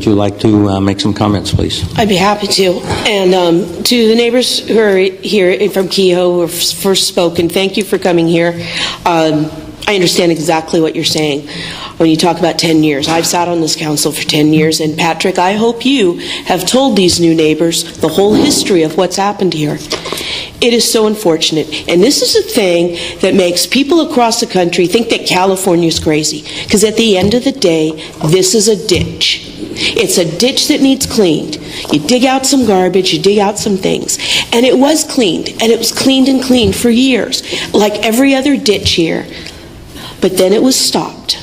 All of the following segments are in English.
would you like to make some comments, please? I'd be happy to. And to the neighbors who are here from Kehoe who have first spoken, thank you for coming here. I understand exactly what you're saying when you talk about 10 years. I've sat on this council for 10 years, and Patrick, I hope you have told these new neighbors the whole history of what's happened here. It is so unfortunate. And this is a thing that makes people across the country think that California is crazy. Because at the end of the day, this is a ditch. It's a ditch that needs cleaned. You dig out some garbage, you dig out some things. And it was cleaned, and it was cleaned and cleaned for years, like every other ditch here. But then it was stopped.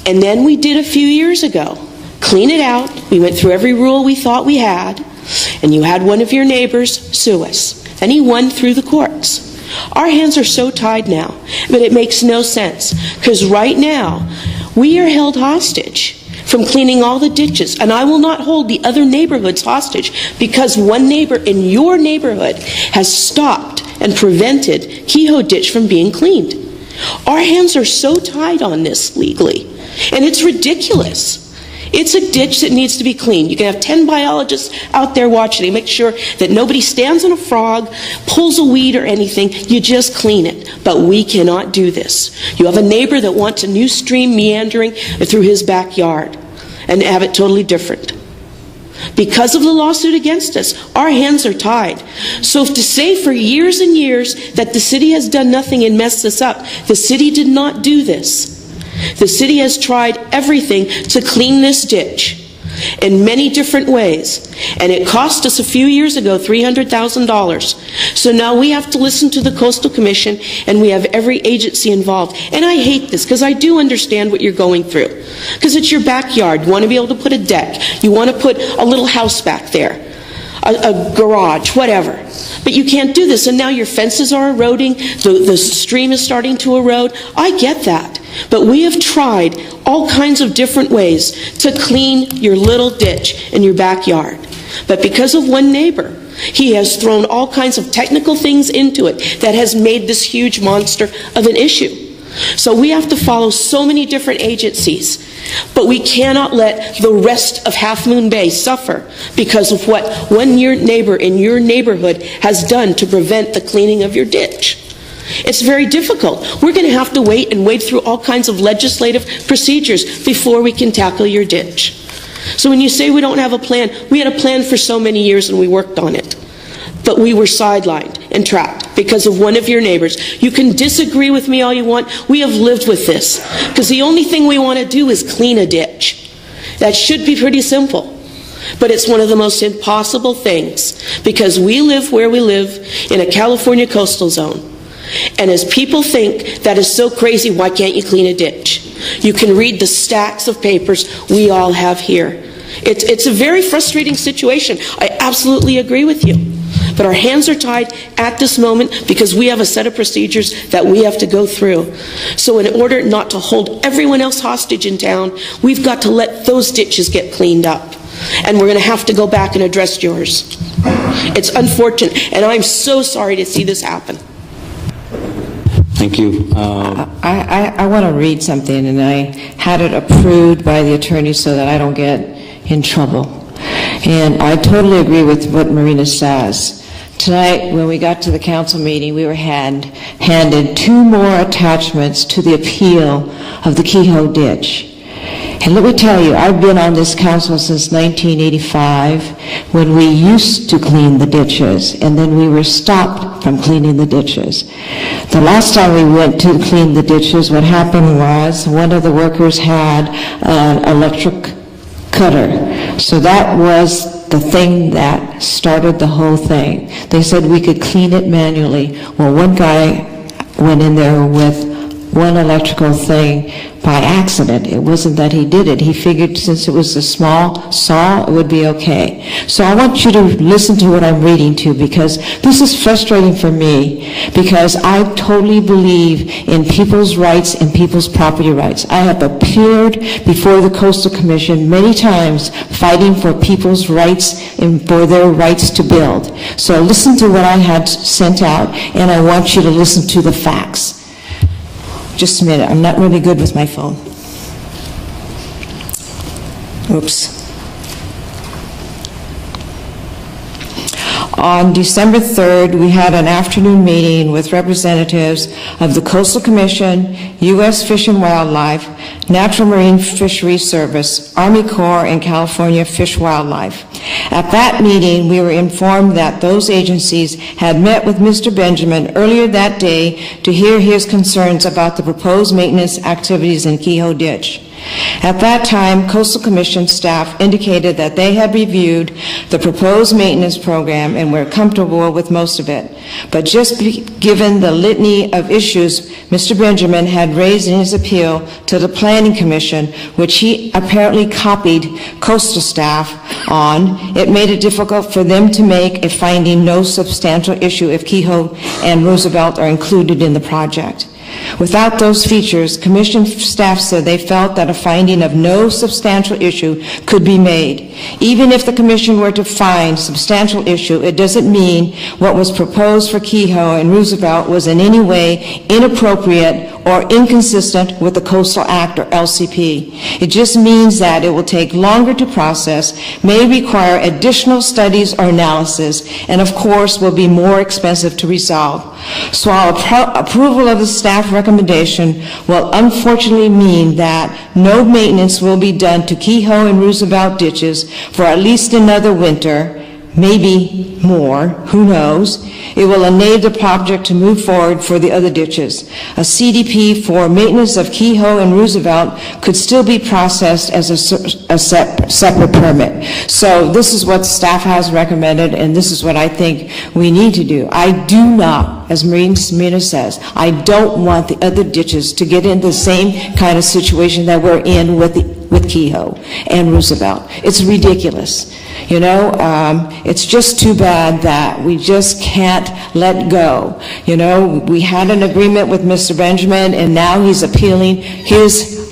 And then we did a few years ago, clean it out. We went through every rule we thought we had, and you had one of your neighbors sue us. And he won through the courts. Our hands are so tied now, but it makes no sense, because right now we are held hostage from cleaning all the ditches, and I will not hold the other neighborhoods hostage because one neighbor in your neighborhood has stopped and prevented Kehoe Ditch from being cleaned. Our hands are so tied on this legally, and it's ridiculous. It's a ditch that needs to be cleaned. You can have 10 biologists out there watching to make sure that nobody stands on a frog, pulls a weed or anything. You just clean it. But we cannot do this. You have a neighbor that wants a new stream meandering through his backyard and have it totally different. Because of the lawsuit against us, our hands are tied. So to say for years and years that the city has done nothing and messed this up, the city did not do this. The city has tried everything to clean this ditch in many different ways. And it cost us a few years ago $300,000. So now we have to listen to the Coastal Commission, and we have every agency involved. And I hate this because I do understand what you're going through. Because it's your backyard. You want to be able to put a deck. You want to put a little house back there. A garage, whatever. But you can't do this, and now your fences are eroding, the stream is starting to erode. I get that. But we have tried all kinds of different ways to clean your little ditch in your backyard. But because of one neighbor, he has thrown all kinds of technical things into it that has made this huge monster of an issue. So we have to follow so many different agencies, but we cannot let the rest of Half Moon Bay suffer because of what one neighbor in your neighborhood has done to prevent the cleaning of your ditch. It's very difficult. We're going to have to wait and wade through all kinds of legislative procedures before we can tackle your ditch. So when you say we don't have a plan, we had a plan for so many years and we worked on it. But we were sidelined and trapped because of one of your neighbors. You can disagree with me all you want. We have lived with this because the only thing we want to do is clean a ditch. That should be pretty simple. But it's one of the most impossible things because we live where we live in a California coastal zone. And as people think that is so crazy, why can't you clean a ditch? You can read the stacks of papers we all have here. It's a very frustrating situation. I absolutely agree with you. But our hands are tied at this moment because we have a set of procedures that we have to go through. So in order not to hold everyone else hostage in town, we've got to let those ditches get cleaned up. And we're going to have to go back and address yours. It's unfortunate, and I'm so sorry to see this happen. Thank you. I want to read something, and I had it approved by the attorney so that I don't get in trouble. And I totally agree with what Marina says. Tonight, when we got to the council meeting, we were handed 2 more attachments to the appeal of the Kehoe Ditch. And let me tell you, I've been on this council since 1985 when we used to clean the ditches, and then we were stopped from cleaning the ditches. The last time we went to clean the ditches, what happened was one of the workers had an electric cutter. So that was the thing that started the whole thing. They said we could clean it manually. Well, one guy went in there with one electrical thing by accident. It wasn't that he did it. He figured since it was a small saw, it would be okay. So I want you to listen to what I'm reading to, because this is frustrating for me, because I totally believe in people's rights and people's property rights. I have appeared before the Coastal Commission many times fighting for people's rights and for their rights to build. So listen to what I had sent out, and I want you to listen to the facts. Just a minute, I'm not really good with my phone. Oops. On December 3rd, we had an afternoon meeting with representatives of the Coastal Commission, U.S. Fish and Wildlife, Natural Marine Fisheries Service, Army Corps, and California Fish Wildlife. At that meeting, we were informed that those agencies had met with Mr. Benjamin earlier that day to hear his concerns about the proposed maintenance activities in Kehoe Ditch. At that time, Coastal Commission staff indicated that they had reviewed the proposed maintenance program and were comfortable with most of it. But given the litany of issues Mr. Benjamin had raised in his appeal to the Planning Commission, which he apparently copied Coastal staff on, it made it difficult for them to make a finding no substantial issue if Kehoe and Roosevelt are included in the project. Without those features, Commission staff said they felt that a finding of no substantial issue could be made. Even if the Commission were to find substantial issue, it doesn't mean what was proposed for Kehoe and Roosevelt was in any way inappropriate or inconsistent with the Coastal Act or LCP. It just means that it will take longer to process, may require additional studies or analysis, and of course will be more expensive to resolve. So our approval of the staff recommendation will unfortunately mean that no maintenance will be done to Kehoe and Roosevelt ditches for at least another winter, maybe more, who knows. It will enable the project to move forward for the other ditches. A CDP for maintenance of Kehoe and Roosevelt could still be processed as a separate permit. So this is what staff has recommended, and this is what I think we need to do. I do not, as Marina says, I don't want the other ditches to get into the same kind of situation that we're in with Kehoe and Roosevelt. It's ridiculous. You know, it's just too bad that we just can't let go. You know, we had an agreement with Mr. Benjamin, and now he's appealing his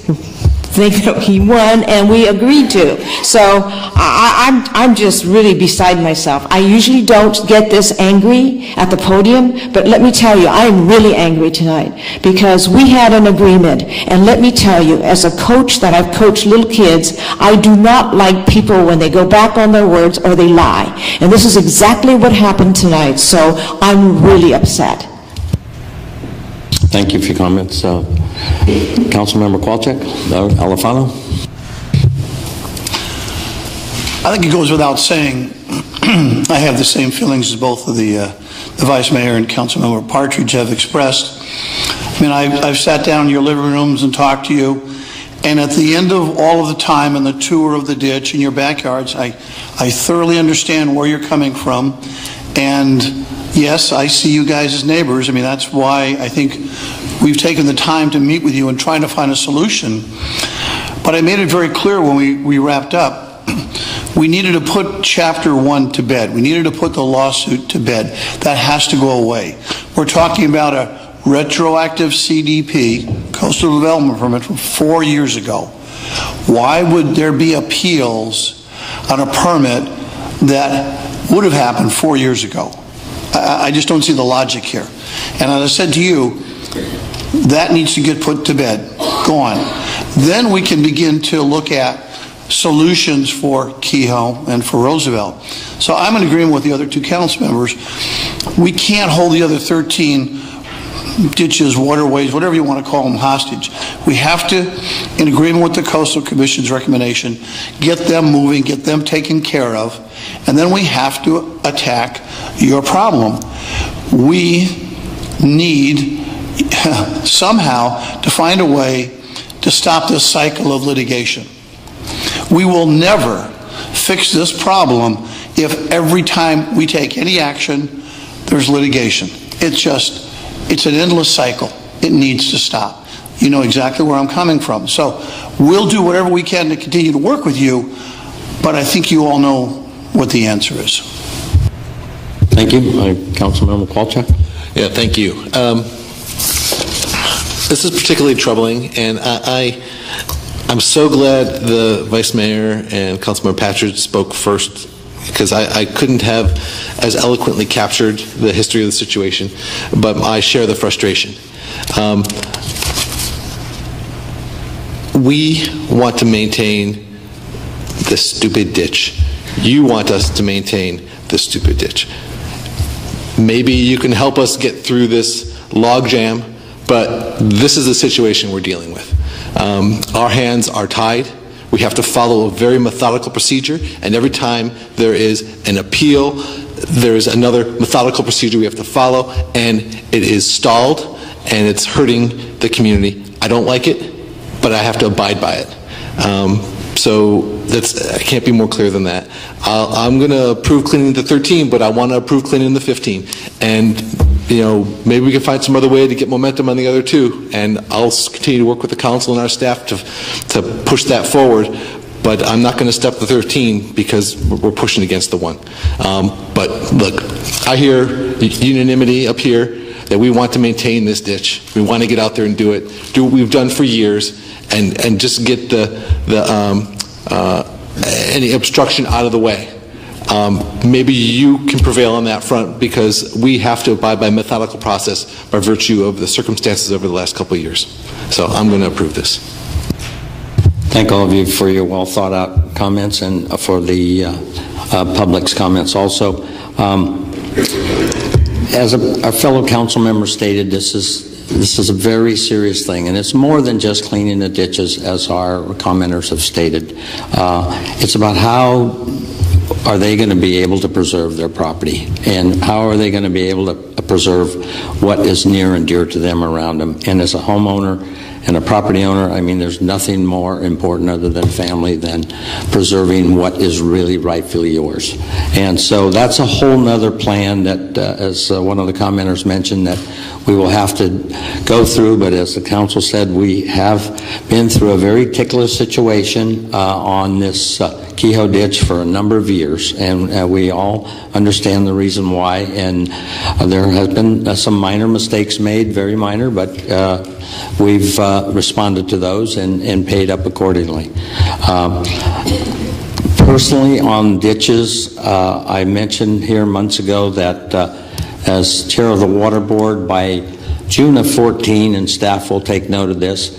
thing that he won and we agreed to. So I'm just really beside myself. I usually don't get this angry at the podium, but let me tell you, I am really angry tonight because we had an agreement. And let me tell you, as a coach that I've coached little kids, I do not like people when they go back on their words or they lie. And this is exactly what happened tonight. So I'm really upset. Thank you for your comments. Councilmember Kowalczyk, Alfano. I think it goes without saying, I have the same feelings as both of the Vice Mayor and Councilmember Partridge have expressed. I mean, I've sat down in your living rooms and talked to you, and at the end of all of the time and the tour of the ditch in your backyards, I thoroughly understand where you're coming from, and yes, I see you guys as neighbors. I mean, that's why I think we've taken the time to meet with you and trying to find a solution. But I made it very clear when we wrapped up, we needed to put Chapter 1 to bed. We needed to put the lawsuit to bed. That has to go away. We're talking about a retroactive CDP, Coastal Development Permit, from 4 years ago. Why would there be appeals on a permit that would have happened 4 years ago? I just don't see the logic here. And as I said to you, that needs to get put to bed, gone. Then we can begin to look at solutions for Kehoe and for Roosevelt. So I'm in agreement with the other two council members. We can't hold the other 13 ditches, waterways, whatever you want to call them, hostage. We have to, in agreement with the Coastal Commission's recommendation, get them moving, get them taken care of, and then we have to attack your problem. We need somehow to find a way to stop this cycle of litigation. We will never fix this problem if every time we take any action, there's litigation. It's an endless cycle. It needs to stop. You know exactly where I'm coming from. So we'll do whatever we can to continue to work with you, but I think you all know what the answer is. Thank you. Councilmember Kowalczyk. Yeah, thank you. This is particularly troubling, and I'm so glad the Vice Mayor and Councilmember Partridge spoke first, because I couldn't have as eloquently captured the history of the situation, but I share the frustration. We want to maintain this stupid ditch. You want us to maintain this stupid ditch. maybe you can help us get through this logjam, but this is the situation we're dealing with. Our hands are tied. We have to follow a very methodical procedure, and every time there is an appeal, there is another methodical procedure we have to follow, and it is stalled, and it's hurting the community. I don't like it, but I have to abide by it. So I can't be more clear than that. I'm going to approve cleaning the 13, but I want to approve cleaning the 15. And, maybe we can find some other way to get momentum on the other two. And I'll continue to work with the council and our staff to push that forward. But I'm not going to step the 13 because we're pushing against the 1. But look, I hear unanimity up here that we want to maintain this ditch. We want to get out there and do what we've done for years, and just get any obstruction out of the way. Maybe you can prevail on that front, because we have to abide by a methodical process by virtue of the circumstances over the last couple of years. So I'm going to approve this. Thank all of you for your well thought out comments, and for the public's comments also. As our fellow council member stated, this is a very serious thing, and it's more than just cleaning the ditches, as our commenters have stated. It's about how are they going to be able to preserve their property, and how are they going to be able to preserve what is near and dear to them around them. And as a homeowner and a property owner, I mean, there's nothing more important other than family than preserving what is really rightfully yours. And so that's a whole nother plan that, as one of the commenters mentioned, that we will have to go through. But as the council said, we have been through a very ticklish situation on this Kehoe ditch for a number of years, and we all understand the reason why. And there has been some minor mistakes made, very minor, but we've responded to those and paid up accordingly. Personally, on ditches, I mentioned here months ago that as chair of the water board, by June of 14, and staff will take note of this,